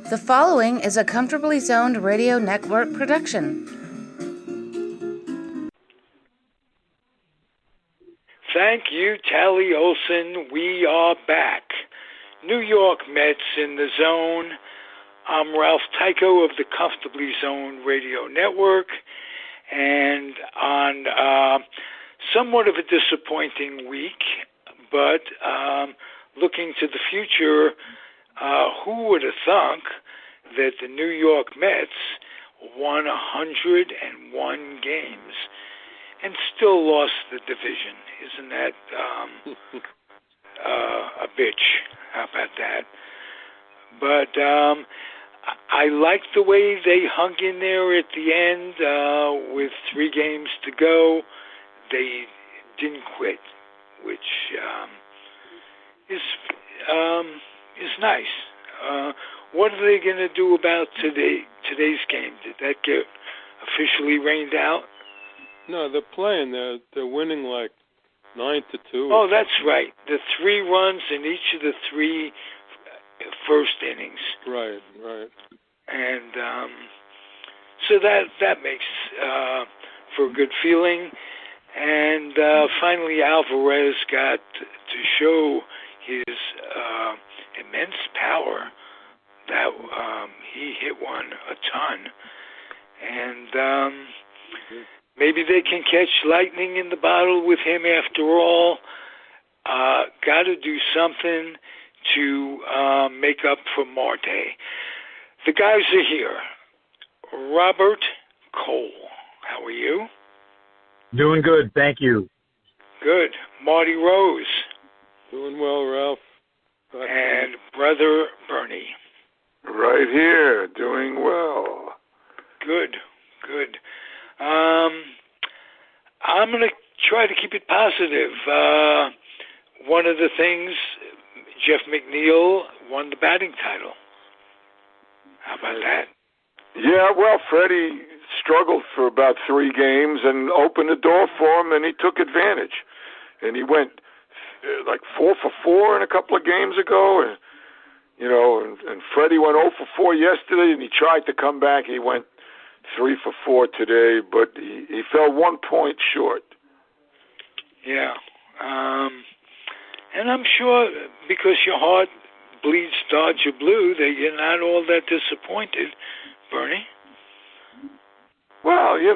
The following is a Comfortably Zoned Radio Network production. Thank you, Tally Olson. We are back. New York Mets in the zone. I'm Ralph Tyko of the Comfortably Zoned Radio Network. And on somewhat of a disappointing week, but looking to the future, who would have thunk that the New York Mets won 101 games and still lost the division? Isn't that a bitch? How about that? But I like the way they hung in there at the end with 3 games to go. They didn't quit, which is nice. What are they going to do about today's game? Did that get officially rained out? No, they're playing. They're winning like 9-2. Oh, that's right. The 3 runs in each of the 3 first innings. Right. And so that makes for a good feeling. And finally, Alvarez got to show his immense power. That he hit one a ton, and maybe they can catch lightning in the bottle with him after all. Got to do something to make up for Marte. The guys are here. Robert Cole, how are you? Doing good, thank you. Good. Marty Rose. Doing well, Ralph. And brother Bernie. Right here, doing well. Good. I'm going to try to keep it positive. One of the things, Jeff McNeil won the batting title. How about that? Yeah, well, Freddie struggled for about 3 games and opened the door for him, and he took advantage. And he went like 4 for 4 in a couple of games ago, and Freddie went 0 for 4 yesterday, and he tried to come back. He went 3 for 4 today, but he fell 1 point short. Yeah. And I'm sure because your heart bleeds Dodger blue that you're not all that disappointed, Bernie. Well, he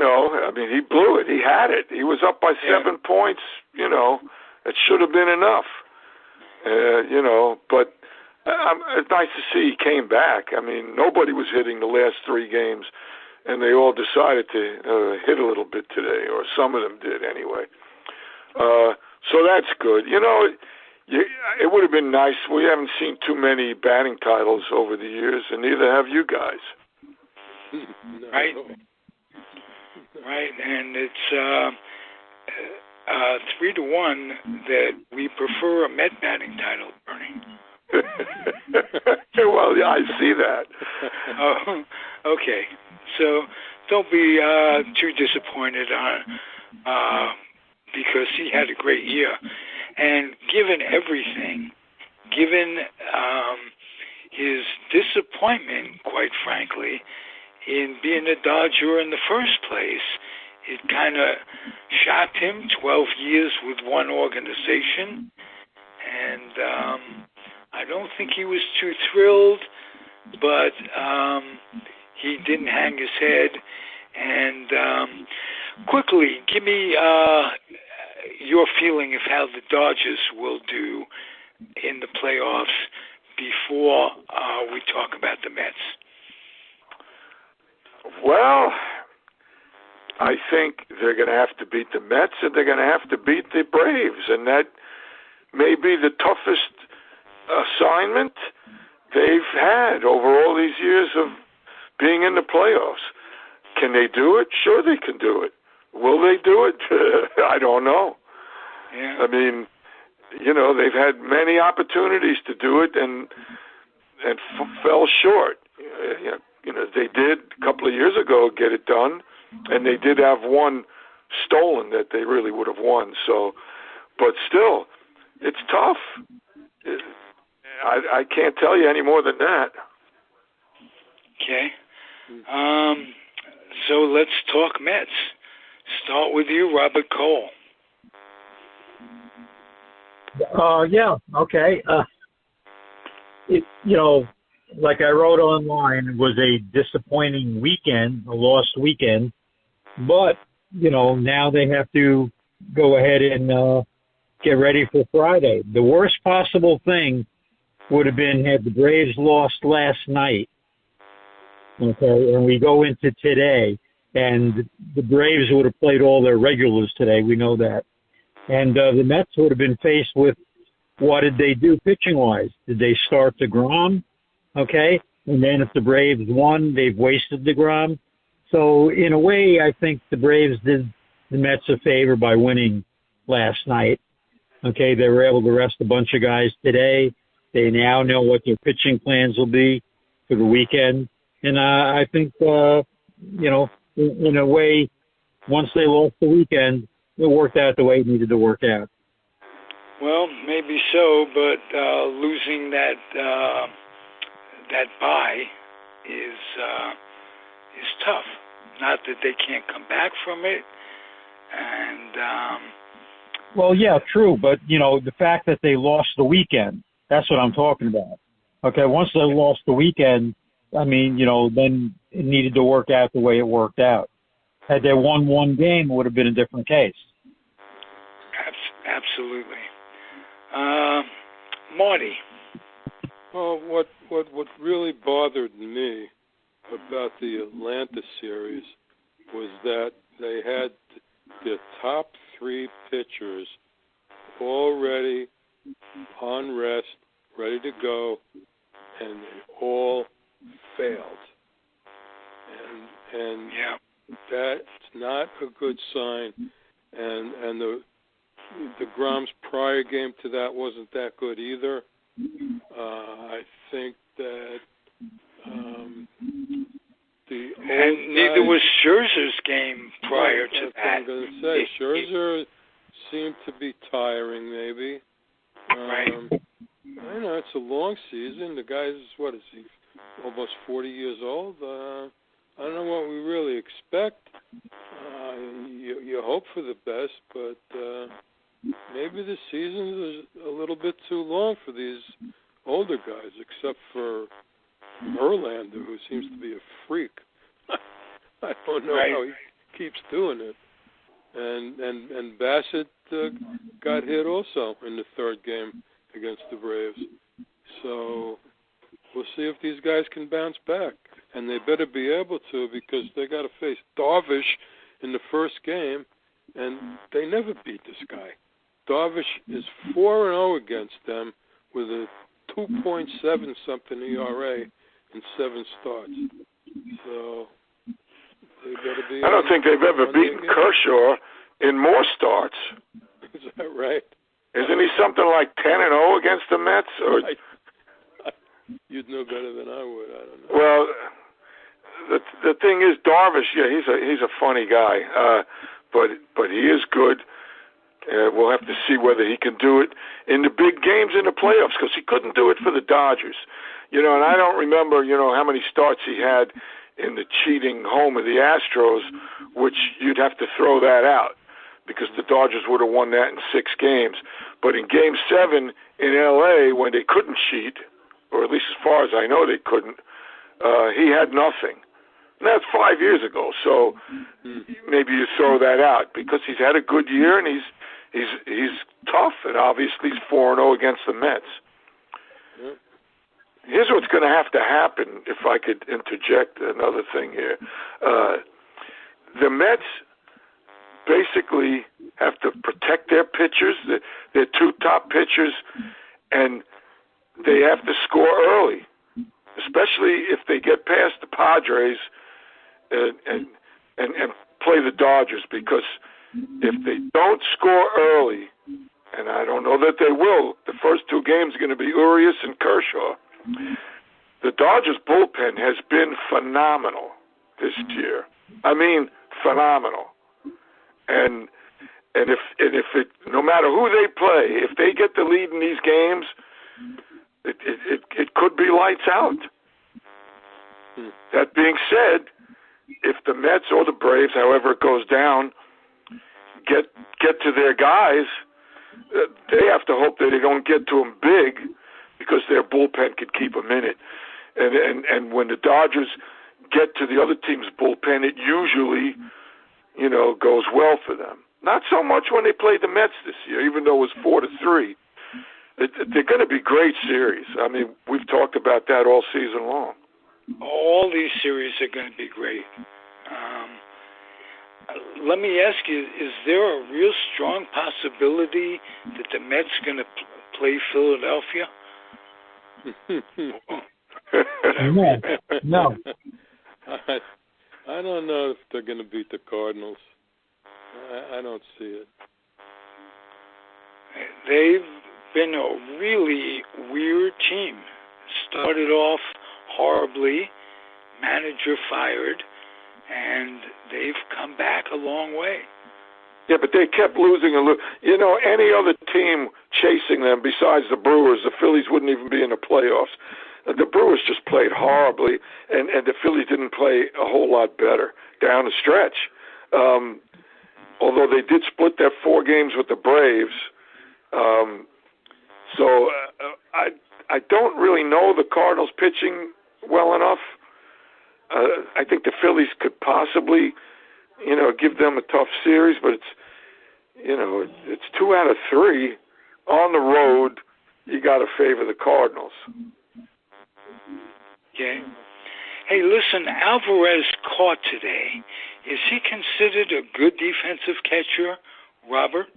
blew it. He had it. He was up by 7 points. It should have been enough. But it's nice to see he came back. I mean, nobody was hitting the last 3 games, and they all decided to hit a little bit today, or some of them did anyway. So that's good. It would have been nice. We haven't seen too many batting titles over the years, and neither have you guys. Right. Right, and it's 3-1 that we prefer a Met batting title, Bernie. Well, yeah, I see that. Oh, okay. So don't be too disappointed because he had a great year. And given everything, given his disappointment, quite frankly, in being a Dodger in the first place, it kind of shocked him. 12 years with one organization. And I don't think he was too thrilled, but he didn't hang his head. And quickly, give me your feeling of how the Dodgers will do in the playoffs before we talk about the Mets. Well, I think they're going to have to beat the Mets, and they're going to have to beat the Braves, and that may be the toughest assignment they've had over all these years of being in the playoffs. Can they do it? Sure they can do it. Will they do it? I don't know. Yeah. I mean, they've had many opportunities to do it and fell short. They did a couple of years ago get it done, and they did have one stolen that they really would have won. So, but still, it's tough. I can't tell you any more than that. Okay. So let's talk Mets. Start with you, Robert Cole. Yeah, okay. Like I wrote online, it was a disappointing weekend, a lost weekend. But, now they have to go ahead and get ready for Friday. The worst possible thing would have been had the Braves lost last night. Okay, and we go into today, and the Braves would have played all their regulars today. We know that. And the Mets would have been faced with, what did they do pitching-wise? Did they start DeGrom? Okay, and then if the Braves won, they've wasted DeGrom. So in a way, I think the Braves did the Mets a favor by winning last night. Okay, they were able to rest a bunch of guys today. They now know what their pitching plans will be for the weekend. And I think, in a way, once they lost the weekend, it worked out the way it needed to work out. Well, maybe so, but losing that bye is tough. Not that they can't come back from it, and well, yeah, true, but the fact that they lost the weekend, that's what I'm talking about. Okay, once they lost the weekend, I mean, then it needed to work out the way it worked out. Had they won one game, it would have been a different case. Absolutely. Marty. Well, what really bothered me about the Atlanta series was that they had their top three pitchers already on rest, ready to go, and they all failed. And yeah, that's not a good sign. And the Grom's prior game to that wasn't that good either. I think that neither was Scherzer's game prior to that. I'm going to say Scherzer seemed to be tiring, maybe. Right. I know it's a long season. The guy's what is he? Almost 40 years old. I don't know what we really expect. You hope for the best, but maybe the season is a little bit too long for these older guys, except for Verlander, who seems to be a freak. I don't know how he keeps doing it. And Bassett got hit also in the third game against the Braves. So we'll see if these guys can bounce back. And they better be able to, because they got to face Darvish in the first game, and they never beat this guy. Darvish is 4-0 against them with a 2.7-something ERA in 7 starts. So they better be. I don't think they've ever beaten Kershaw in more starts. Is that right? Isn't he something like 10-0 against the Mets? Or you'd know better than I would. I don't know. Well, the thing is, Darvish, yeah, he's a funny guy, but he is good. We'll have to see whether he can do it in the big games in the playoffs, because he couldn't do it for the Dodgers. And I don't remember, how many starts he had in the cheating home of the Astros, which you'd have to throw that out, because the Dodgers would have won that in 6 games. But in Game 7 in L.A., when they couldn't cheat, or at least as far as I know they couldn't, he had nothing. And that's 5 years ago, so maybe you throw that out, because he's had a good year, and he's tough, and obviously he's 4-0 against the Mets. Yep. Here's what's going to have to happen, if I could interject another thing here. The Mets basically have to protect their pitchers, their 2 top pitchers, and they have to score early, especially if they get past the Padres and play the Dodgers, because if they don't score early, and I don't know that they will, the first 2 games are going to be Urias and Kershaw. The Dodgers bullpen has been phenomenal this year. I mean, phenomenal. And if it, no matter who they play, if they get the lead in these games, it could be lights out. That being said, if the Mets or the Braves, however it goes down, get to their guys, they have to hope that they don't get to them big, because their bullpen could keep them in it. And when the Dodgers get to the other team's bullpen, it usually, goes well for them. Not so much when they played the Mets this year, even though it was 4-3. They're going to be great series. I mean, we've talked about that all season long. All these series are going to be great. Let me ask you, is there a real strong possibility that the Mets going to play Philadelphia? No. I don't know if they're going to beat the Cardinals. I don't see it. They've been a really weird team. Started off horribly, manager fired, and they've come back a long way. Yeah, but they kept losing. Any other team chasing them besides the Brewers, the Phillies wouldn't even be in the playoffs. The Brewers just played horribly, and the Phillies didn't play a whole lot better down the stretch. Although they did split their 4 games with the Braves. So I don't really know the Cardinals pitching well enough. I think the Phillies could possibly, give them a tough series, but it's 2 out of 3 on the road. You got to favor the Cardinals. Okay. Hey, listen, Alvarez caught today. Is he considered a good defensive catcher, Robert?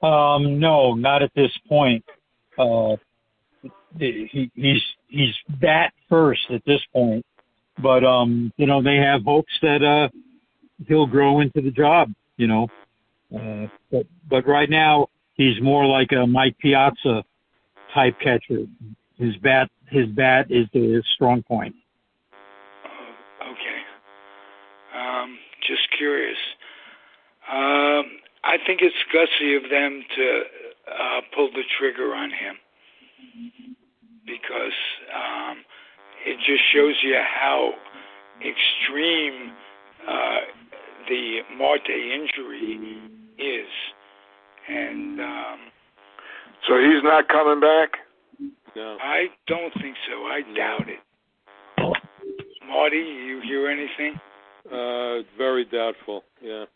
No, not at this point. He's bat first at this point, but they have hopes that he'll grow into the job. But right now he's more like a Mike Piazza type catcher. His bat is his strong point. Okay. Just curious. I think it's gutsy of them to pull the trigger on him, because it just shows you how extreme the Marte injury is. And so he's not coming back? No. I don't think so. I doubt it. Marty, you hear anything? Very doubtful. Yeah.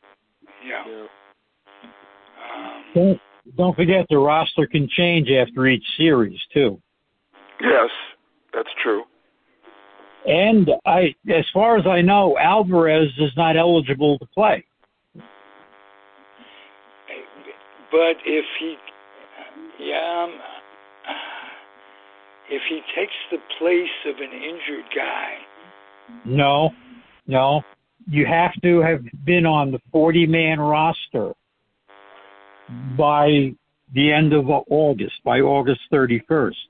Don't forget the roster can change after each series too. Yes, that's true. And as far as I know, Alvarez is not eligible to play. But if he takes the place of an injured guy. No. You have to have been on the 40-man roster by the end of August, by August 31st.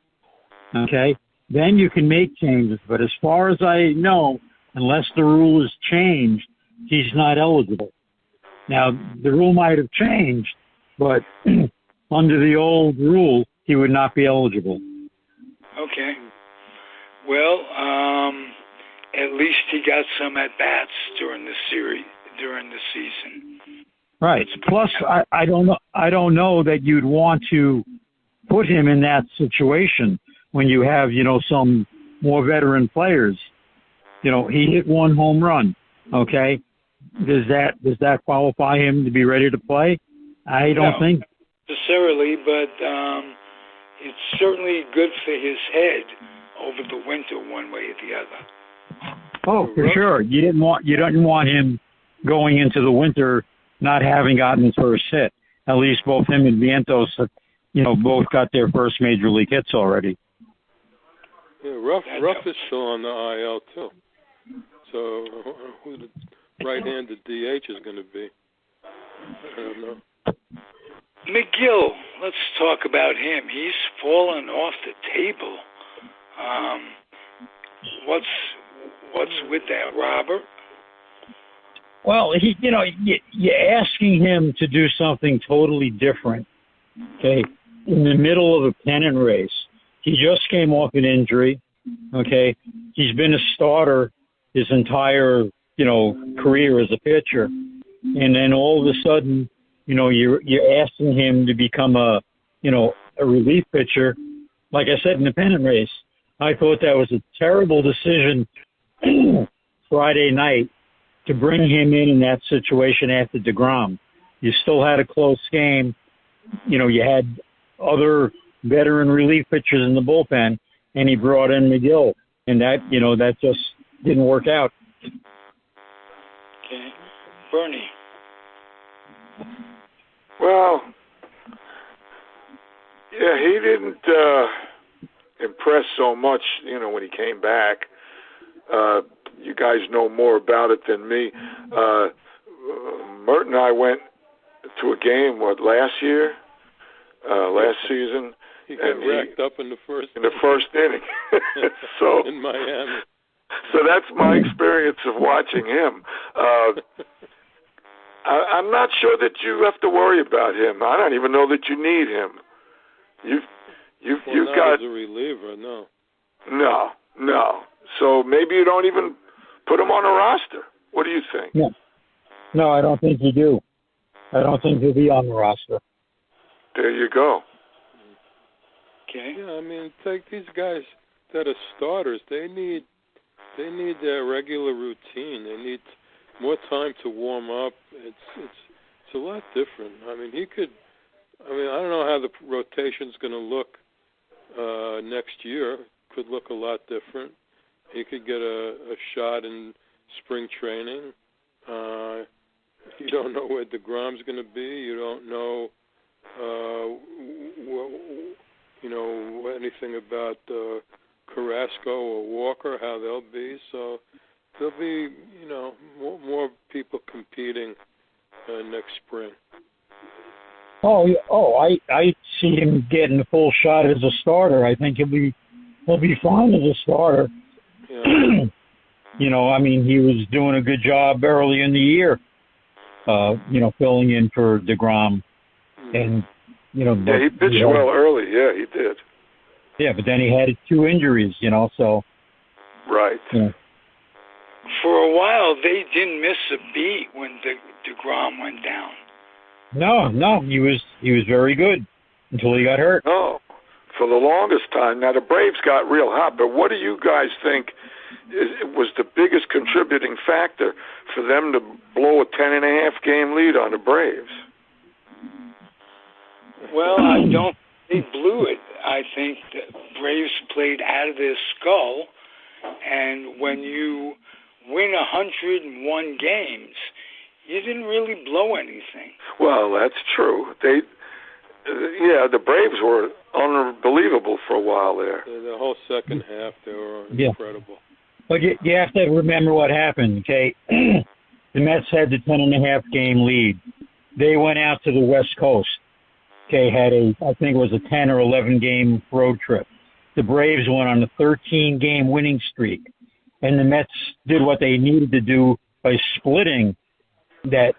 Okay? Then you can make changes. But as far as I know, unless the rule is changed, he's not eligible. Now, the rule might have changed, but under the old rule, he would not be eligible. Okay. Well, at least he got some at-bats during the season. Right. Plus, I don't know that you'd want to put him in that situation when you have, some more veteran players. He hit 1 home run. Okay. Does that qualify him to be ready to play? I don't think necessarily, but it's certainly good for his head over the winter, one way or the other. Oh, for sure. You didn't want him going into the winter not having gotten his first hit. At least both him and Vientos, both got their first major league hits already. Yeah, Ruff is still on the IL too. So who the right-handed DH is going to be? I don't know. McGill, let's talk about him. He's fallen off the table. What's with that, Robert? Well, you're asking him to do something totally different. Okay, in the middle of a pennant race, he just came off an injury. Okay, he's been a starter his entire, career as a pitcher, and then all of a sudden, you're asking him to become a relief pitcher. Like I said in the pennant race, I thought that was a terrible decision Friday night to bring him in that situation after DeGrom. You still had a close game. You had other veteran relief pitchers in the bullpen, and he brought in McGill, and that just didn't work out. Okay. Bernie. Well, yeah, he didn't impress so much, when he came back. You guys know more about it than me. Mert and I went to a game, last season. He got racked up in the first inning. So in Miami. So that's my experience of watching him. I'm not sure that you have to worry about him. I don't even know that you need him. You've got as a reliever, no. No. So maybe you don't even put him on a roster. What do you think? No, I don't think you do. I don't think he'll be on the roster. There you go. Okay. Yeah, I mean, take these guys that are starters. They need their regular routine. They need more time to warm up. It's a lot different. I mean, I don't know how the rotation's going to look next year. Could look a lot different. He could get a shot in spring training. You don't know where DeGrom's going to be. You don't know, anything about Carrasco or Walker, how they'll be. So there'll be, more people competing next spring. I see him getting a full shot as a starter. I think he'll be fine as a starter. Yeah. He was doing a good job early in the year, filling in for DeGrom. And, yeah, he pitched well early. Yeah, he did. Yeah, but then he had 2 injuries, so. Right. Yeah. For a while, they didn't miss a beat when DeGrom went down. No, he was very good until he got hurt. No, for the longest time. Now, the Braves got real hot, but what do you guys think was the biggest contributing factor for them to blow a 10.5-game lead on the Braves? Well, I don't think they blew it. I think the Braves played out of their skull, and when you win 101 games, you didn't really blow anything. Well, that's true. The Braves were unbelievable for a while there. The whole second half, they were incredible. But you have to remember what happened, okay? The Mets had the 10.5-game lead. They went out to the West Coast. Okay, I think it was a 10 or 11-game road trip. The Braves went on a 13-game winning streak, and the Mets did what they needed to do by splitting that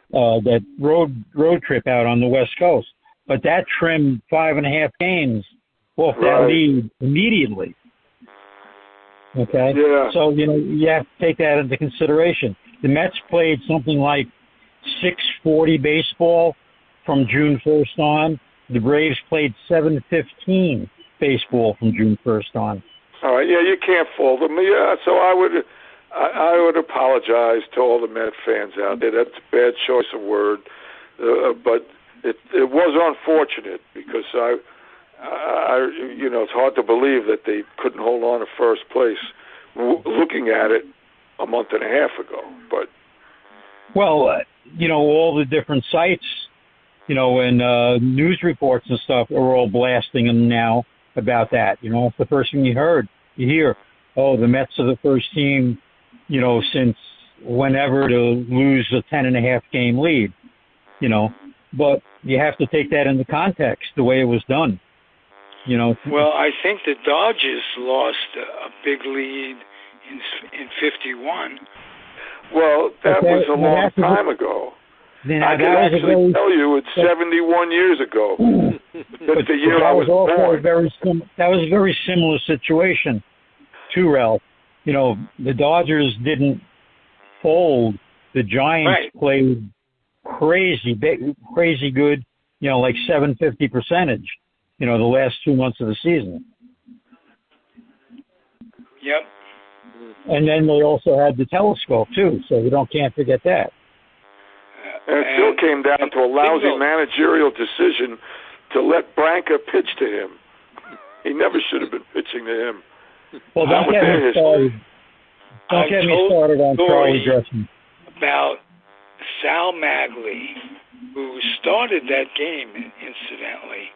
road trip out on the West Coast. But that trimmed 5.5 games off that lead immediately. Okay? Yeah. So, you have to take that into consideration. The Mets played something like 6:40 baseball from June 1st on. The Braves played 7:15 baseball from June 1st on. All right, yeah, you can't fault them. Yeah, so I would apologize to all the Met fans out there. That's a bad choice of word, but it was unfortunate because it's hard to believe that they couldn't hold on to first place. Looking at it a month and a half ago, but all the different sites. And news reports and stuff are all blasting them now about that. It's the first thing you hear, the Mets are the first team, since whenever to lose a 10.5-game lead, but you have to take that into context, the way it was done, Well, I think the Dodgers lost a big lead in 51. Well, that was a long time ago. I can actually tell you it's 71 years ago. That's the year I was born. That was a very similar situation too, Ralph. You know, the Dodgers didn't fold. The Giants played crazy good, you know, like 750%, you know, the last 2 months of the season. Yep. And then they also had the telescope, too, so you can't forget that. And it still came down to a lousy managerial decision to let Branca pitch to him. He never should have been pitching to him. Well, don't get me started on Charlie Gresham. About Sal Magley, who started that game, incidentally,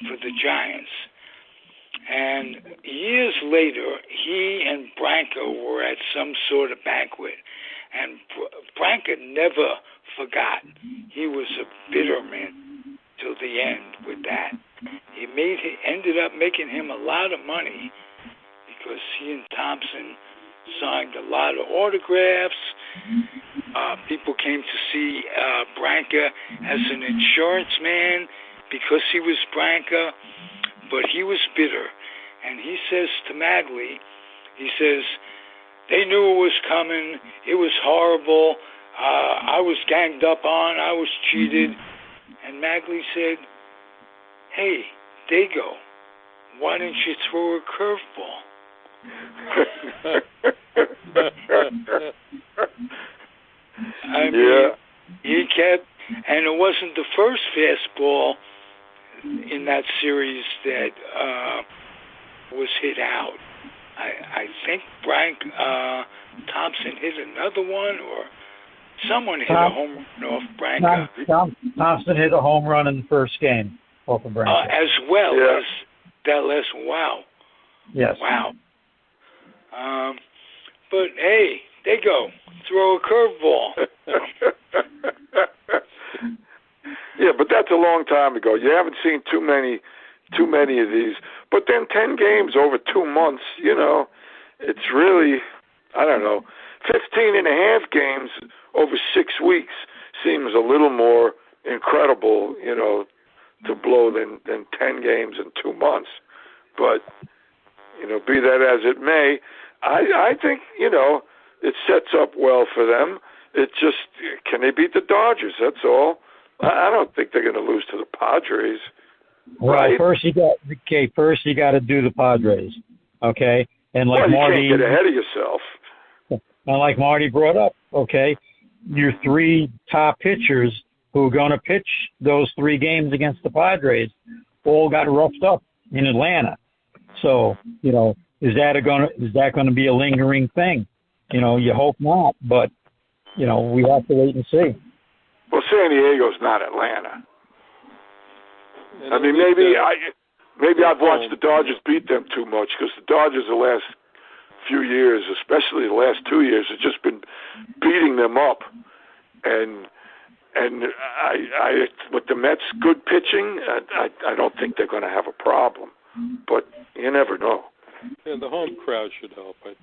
for the Giants. And years later, he and Branca were at some sort of banquet. And Branca never forgot. He was a bitter man till the end with that. He ended up making him a lot of money because he and Thompson signed a lot of autographs. People came to see Branca as an insurance man because he was Branca, but he was bitter. And he says to Magley, he says, they knew it was coming. It was horrible. I was ganged up on. I was cheated. And Magley said, hey, Dago, why didn't you throw a curveball? I mean, he kept, and it wasn't the first fastball in that series that was hit out. I think Thompson hit another one, or someone hit a home run off Branca. Thompson hit a home run in the first game off of Branca. As well as that last. Wow. Yes. Wow. But hey, they go throw a curveball. Yeah, but that's a long time ago. You haven't seen too many of these. But then 10 games over 2 months, you know, it's really, I don't know, 15 and a half games over 6 weeks seems a little more incredible, you know, to blow than 10 games in 2 months. But, you know, be that as it may, I think, you know, it sets up well for them. It just, can they beat the Dodgers? That's all. I don't think they're going to lose to the Padres. Well, right? First you got to do the Padres, okay? And like Marty, you can't get ahead of yourself. And like Marty brought up, okay, your 3 top pitchers who are going to pitch those 3 games against the Padres all got roughed up in Atlanta. So, you know, is that going to be a lingering thing? You know, you hope not, but you know, we have to wait and see. Well, San Diego's not Atlanta. I mean, maybe I've watched the Dodgers beat them too much, because the Dodgers the last few years, especially the last 2 years, have just been beating them up. And I with the Mets' good pitching, I don't think they're going to have a problem. But you never know. Yeah, the home crowd should help, I think.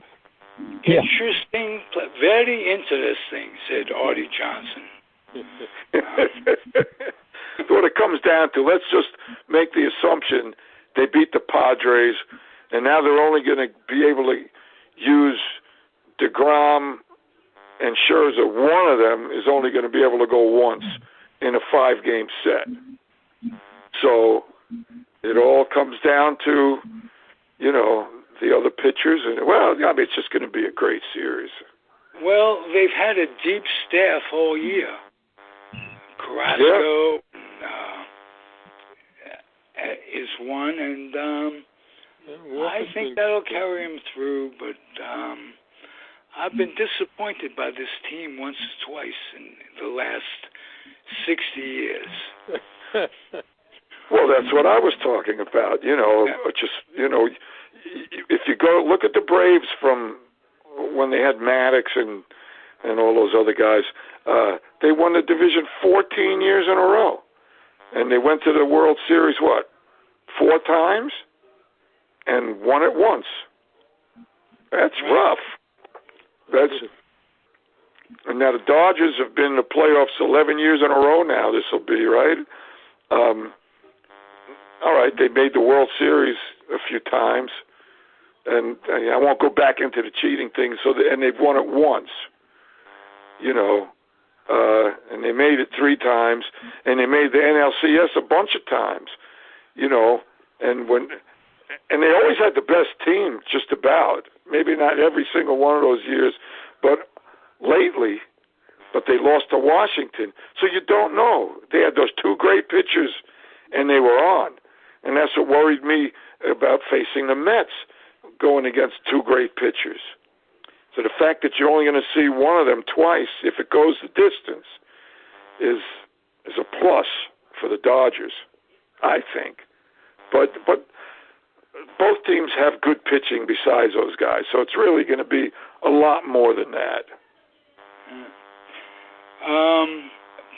Yeah. Interesting, very interesting, said Artie Johnson. What it comes down to, let's just make the assumption they beat the Padres, and now they're only going to be able to use DeGrom and Scherzer. One of them is only going to be able to go once in a 5-game set. So it all comes down to, you know, the other pitchers. And, well, I mean, it's just going to be a great series. Well, they've had a deep staff all year. Carrasco is one, and I think that'll carry him through. But I've been disappointed by this team once or twice in the last 60 years. Well, that's what I was talking about. You know, just, you know, if you go look at the Braves from when they had Maddox and all those other guys, they won the division 14 years in a row. And they went to the World Series, 4 times? And won it once. That's rough. And now the Dodgers have been in the playoffs 11 years in a row now, this will be, right? All right, they made the World Series a few times. and I won't go back into the cheating thing. And they've won it once, you know, and they made it 3 times, and they made the NLCS a bunch of times, you know, and they always had the best team, just about. Maybe not every single one of those years, but lately. But they lost to Washington, so you don't know. They had those 2 great pitchers, and they were on, and that's what worried me about facing the Mets, going against 2 great pitchers. So the fact that you're only going to see one of them twice, if it goes the distance, is a plus for the Dodgers, I think. But both teams have good pitching besides those guys, so it's really going to be a lot more than that.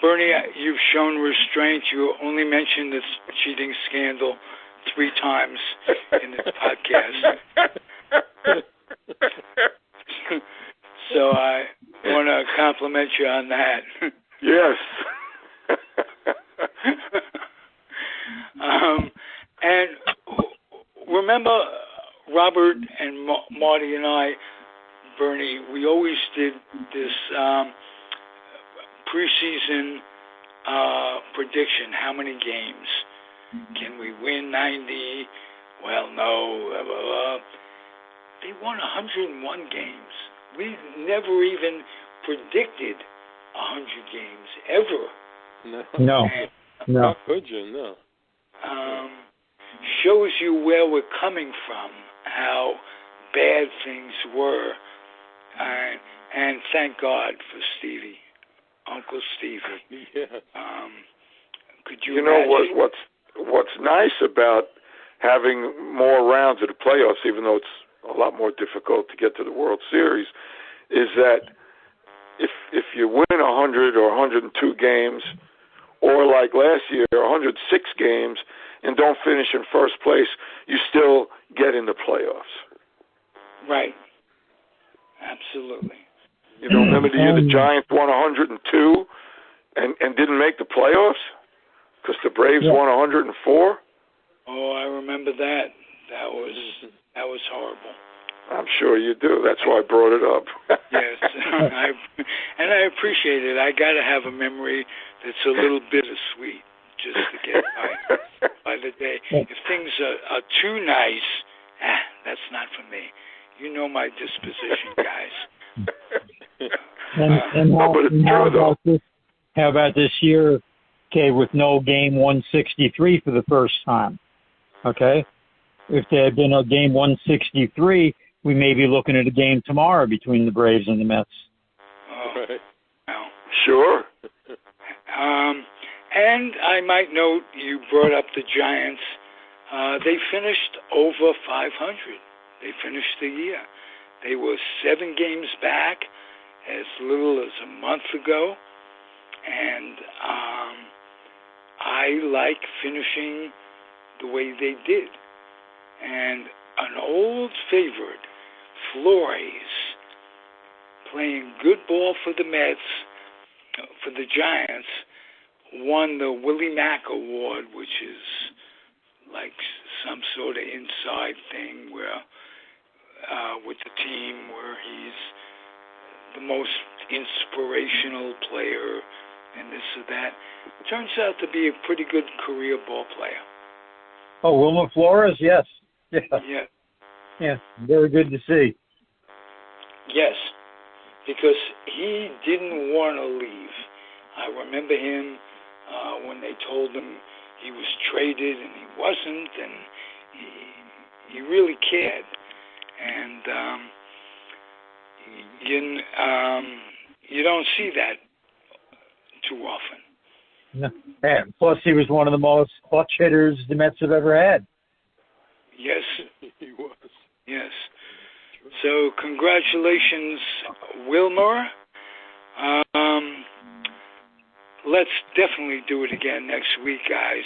Bernie, you've shown restraint. You only mentioned this cheating scandal 3 times in this podcast. So I want to compliment you on that. Yes. And remember, Robert and Marty and I, Bernie, we always did this preseason prediction. How many games? Can we win 90? Well, no. Blah, blah, blah. They won 101 games. We never even predicted 100 games, ever. No. No. How could you? No. Shows you where we're coming from, how bad things were. And thank God for Stevie. Uncle Stevie. Yeah. Could you know imagine? what's nice about having more rounds of the playoffs, even though it's a lot more difficult to get to the World Series, is that if you win 100 or 102 games, or like last year, 106 games, and don't finish in first place, you still get in the playoffs. Right. Absolutely. You know, remember the year the Giants won 102 and didn't make the playoffs because the Braves won 104? Oh, I remember that. That was horrible. I'm sure you do. That's why I brought it up. Yes, and I appreciate it. I got to have a memory that's a little bittersweet just to get by the day. If things are too nice, that's not for me. You know my disposition, guys. How about this year, okay, with no game 163 for the first time, okay? If there had been a game 163, we may be looking at a game tomorrow between the Braves and the Mets. Oh, no. Sure. And I might note, you brought up the Giants. They finished over 500. They finished the year. They were 7 games back as little as a month ago. And I like finishing the way they did. And an old favorite, Flores, playing good ball for the Mets, for the Giants, won the Willie Mack Award, which is like some sort of inside thing where with the team where he's the most inspirational player and this or that. Turns out to be a pretty good career ball player. Oh, Wilmer Flores, yes. Yeah. Yeah, very good to see. Yes, because he didn't want to leave. I remember him when they told him he was traded and he wasn't, and he really cared. And you don't see that too often. No. And plus, he was one of the most clutch hitters the Mets have ever had. Yes, He was. yes. So congratulations, Wilmer. Let's definitely do it again next week, guys,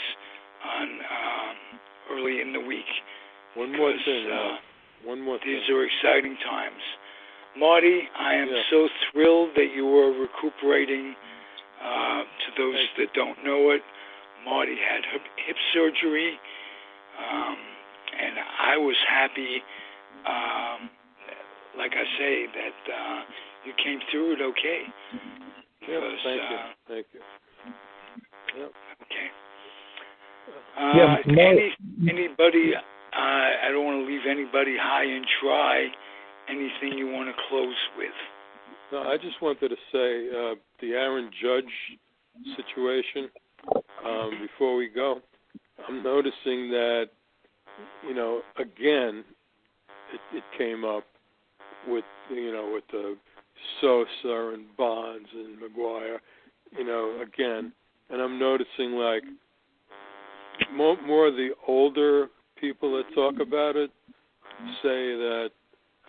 on early in the week. One more thing. These are exciting times. Marty, I am so thrilled that you are recuperating. To those that don't know it, Marty had hip surgery, and I was happy like I say, that you came through it okay. Yeah, thank you. Yep. Okay. Anybody? I don't want to leave anybody high and dry. Anything you want to close with? No, I just wanted to say the Aaron Judge situation. Before we go, I'm noticing that, again, it came up with the Sosa and Bonds and McGuire, again, and I'm noticing like more of the older people that talk about it say that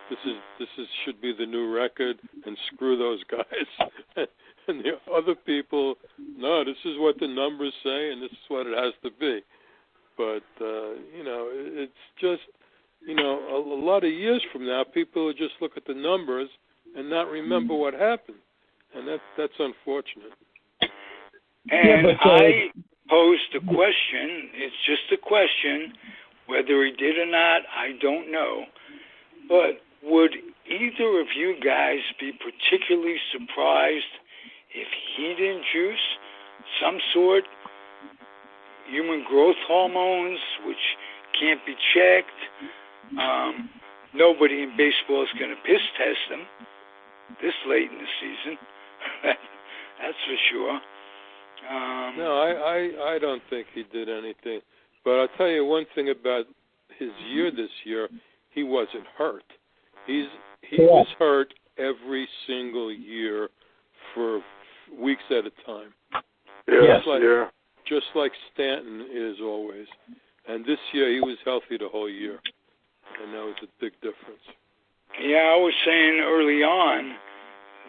this should be the new record and screw those guys. And the other people, no, this is what the numbers say and this is what it has to be. But, it's just, a lot of years from now, people will just look at the numbers and not remember what happened. And that's unfortunate. And I posed a question. It's just a question. Whether he did or not, I don't know. But would either of you guys be particularly surprised if he didn't juice some sort, human growth hormones, which can't be checked? Nobody in baseball is going to piss test him this late in the season. That's for sure. No, I don't think he did anything. But I'll tell you one thing about his year this year, he wasn't hurt. He was hurt every single year for weeks at a time. Just like Stanton is always. And this year he was healthy the whole year. And that was a big difference. Yeah, I was saying early on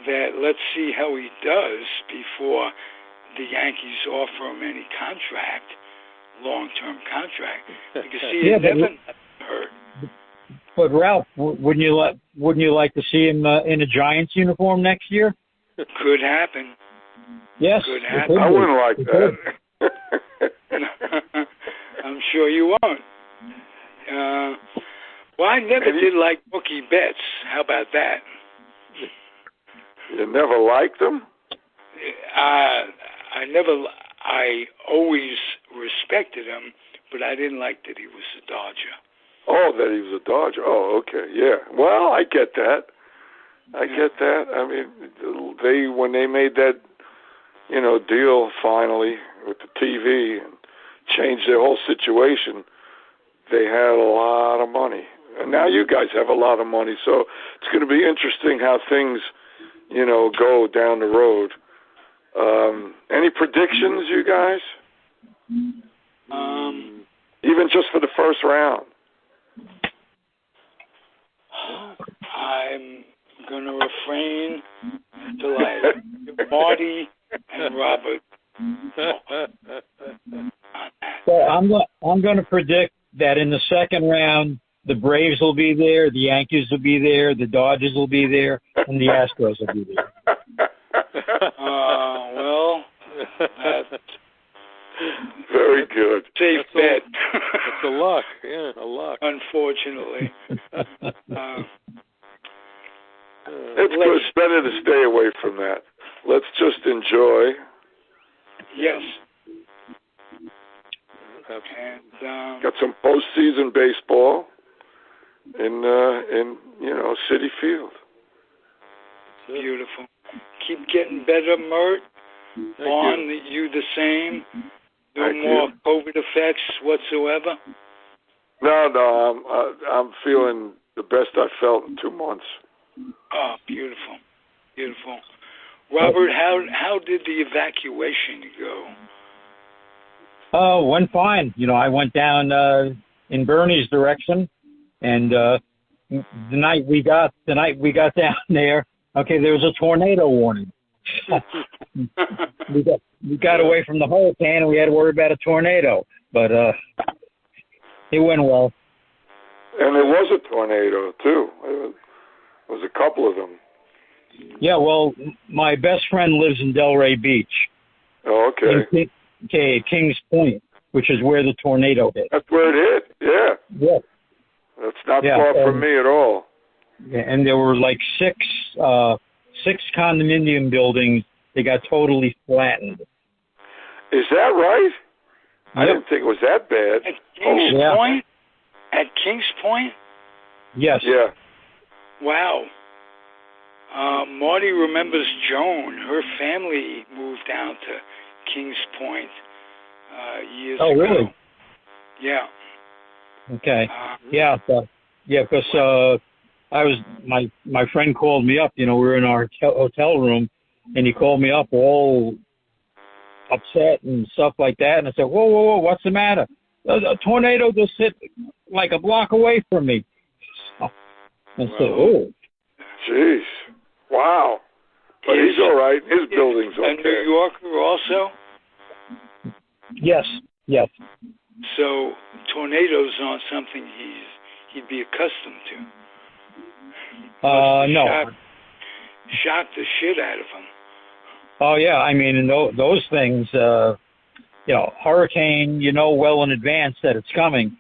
that let's see how he does before the Yankees offer him any contract, long-term contract. Because he had never hurt. But Ralph, wouldn't you like to see him in a Giants uniform next year? Could happen. Yes, could happen. I wouldn't like that. I'm sure you won't. Well, I never did like Mookie Betts. How about that? You never liked him? I always respected him, but I didn't like that he was a Dodger. Oh, that he was a Dodger. Oh, okay, yeah. Well, I get that. I mean, when they made that, deal finally with the TV and changed their whole situation, they had a lot of money. And now you guys have a lot of money, so it's going to be interesting how things, go down the road. Any predictions, you guys? Even just for the first round. I'm going to refrain until I hear Marty and Robert. So I'm going to predict that in the second round, the Braves will be there, the Yankees will be there, the Dodgers will be there, and the Astros will be there. Well, that's very good. Safe bet. That's a lock. Yeah, a lock. Unfortunately. It's better to stay away from that. Let's just enjoy. Yes. And got some postseason baseball in Citi Field. Beautiful. Keep getting better, Mert. Vaughn, you the same. No more COVID effects whatsoever. No, I'm feeling the best I've felt in 2 months. Oh, beautiful, beautiful. Robert, how did the evacuation go? Oh, went fine. I went down in Bernie's direction, and the night we got down there, there was a tornado warning. we got away from the hurricane, and we had to worry about a tornado, but it went well. And there was a tornado too. There was a couple of them. Yeah, well, my best friend lives in Delray Beach. Oh, okay. Kings Point, which is where the tornado hit. That's where it hit. Yeah. Yeah. That's not Yeah, far from me at all. Yeah, and there were like six condominium buildings. They got totally flattened. Is that right? I Yep. didn't think it was that bad. At Kings yeah. Point? At Kings Point? Yes. Yeah. Wow. Marty remembers Joan. Her family moved down to Kings Point years ago. Oh, really? Yeah. Okay. Because I was my friend called me up. You know, we were in our hotel room, and he called me up all upset and stuff like that. And I said, "Whoa, what's the matter?" A tornado just hit like a block away from me. I said, "Oh, jeez, wow." But he's all right. His building's okay. A New Yorker also? yes. So tornadoes aren't something he'd be accustomed to. No. Shocked the shit out of him. Oh yeah, I mean, those things. Hurricane, you know well in advance that it's coming.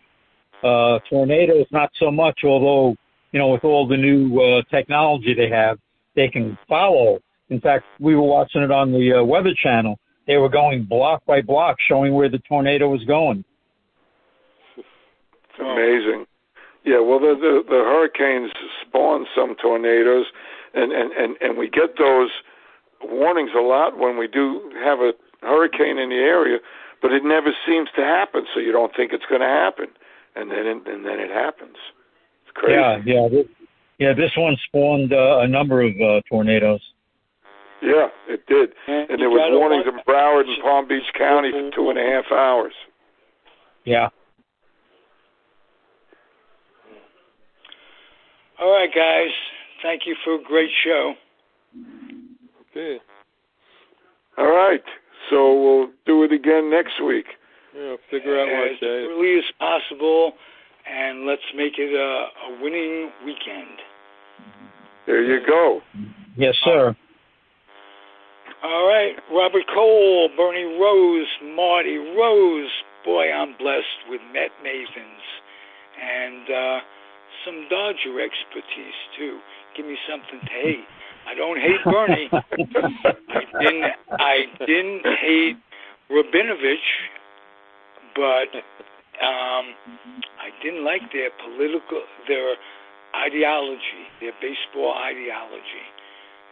Tornadoes, not so much. Although, with all the new technology they have, they can follow. In fact, we were watching it on the Weather Channel. They were going block by block, showing where the tornado was going. It's amazing. Yeah, well, the hurricanes spawn some tornadoes, and we get those warnings a lot when we do have a hurricane in the area, but it never seems to happen, so you don't think it's going to happen, and then it happens. It's crazy. Yeah. This one spawned a number of tornadoes. Yeah, it did, and there was warnings in Broward and Palm Beach County for 2.5 hours. Yeah. All right, guys. Thank you for a great show. Okay. All right. So we'll do it again next week. Yeah, figure out what day. As early as possible, and let's make it a winning weekend. There you go. Yes, sir. All right. Robert Cole, Bernie Rose, Marty Rose. Boy, I'm blessed with Met Mavens. And some Dodger expertise, too. Give me something to hate. I don't hate Bernie. I didn't hate Rabinovich, but I didn't like their ideology, their baseball ideology.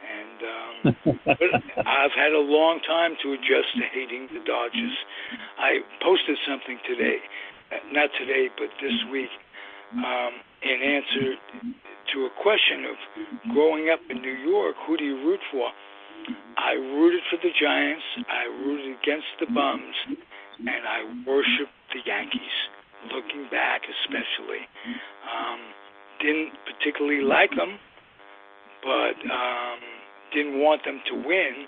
And but I've had a long time to adjust to hating the Dodgers. I posted something today, not today, but this week, in answer to a question of growing up in New York, who do you root for? I rooted for the Giants, I rooted against the Bums, and I worshiped the Yankees, looking back especially. Didn't particularly like them, but didn't want them to win.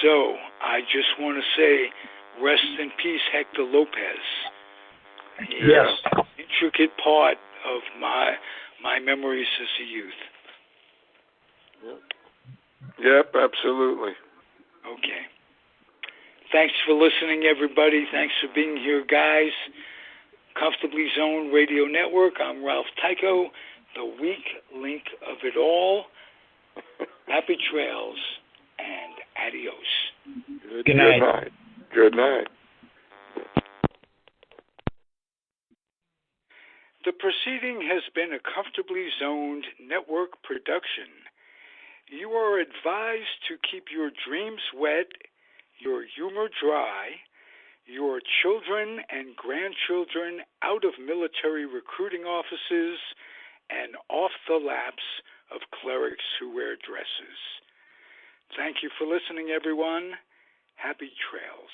So I just want to say, rest in peace, Hector Lopez. Yes. Intricate part of my memories as a youth. Yep, absolutely. Okay. Thanks for listening, everybody. Thanks for being here, guys. Comfortably Zoned Radio Network. I'm Ralph Tyko, the weak link of it all. Happy trails and adios. Good night. Good night. The proceeding has been a Comfortably Zoned Network production. You are advised to keep your dreams wet, your humor dry, your children and grandchildren out of military recruiting offices and off the laps of clerics who wear dresses. Thank you for listening, everyone. Happy trails.